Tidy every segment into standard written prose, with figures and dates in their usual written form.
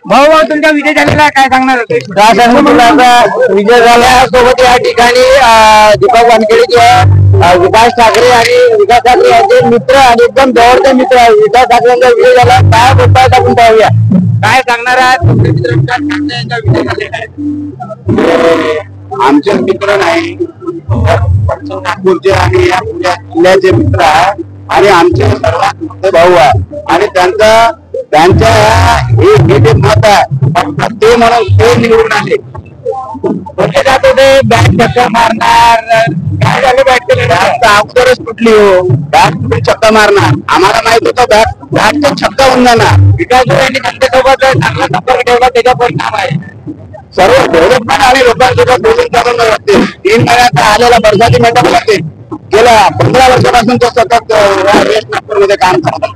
भाऊ तुमचा विजय झालेला काय सांगणार होते? विजय झाला सोबत या ठिकाणी दीपक वानखेडे किंवा विकास ठाकरे आणि विकास ठाकरे यांचे मित्र आणि एकदम जवळचे मित्र विकास ठाकरेंचा विजय झाला. काय बोलताय आपण पाहूया. काय सांगणार आहात? तुमचे मित्र विकास ठाकरे यांचा विजय झालेला आहे. आमचे मित्र नाही, नागपूरचे आणि या जिल्ह्याचे मित्र आहे आणि आमचे सर्वात मोठे भाऊ आहे आणि त्यांच्या हे जे मत आहे ते म्हणून ते निवडून आले. बोलले जात होते बॅट चक्कर मारणार, काय झालं बॅट अगोदरच कुठली हो बॅट कुठे छक्का मारणार. आम्हाला माहित होतं बॅटचा छक्का होऊन जाणार. विकास यांनी त्यांच्यासोबत चांगला संपर्क ठेवला, त्याचा परिणाम आहे. सर्व डेव्हलपमेंट आणि लोकांसोबत बोलून चालून असते. 3 महिन्यात आलेला बरसाती मॅडम लागते. गेल्या 15 वर्षापासून तो सतत वेस्ट नागपूरमध्ये काम करतात.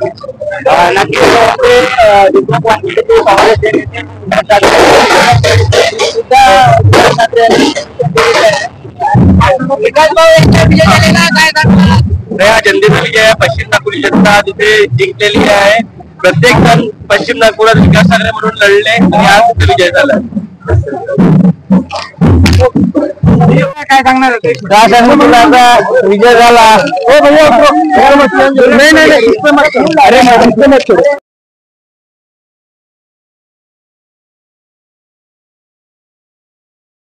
विकास भाऊ यांचा विजय झालेला काय सांगणार? या जनतेचा विजय पश्चिम नागपूर जनता तिथे जिंकलेली आहे. प्रत्येक जण पश्चिम नागपुरात विकास ठाकरे म्हणून लढले आणि आज तिथे विजय झाला. काय सांगणार होते? विजय झाला.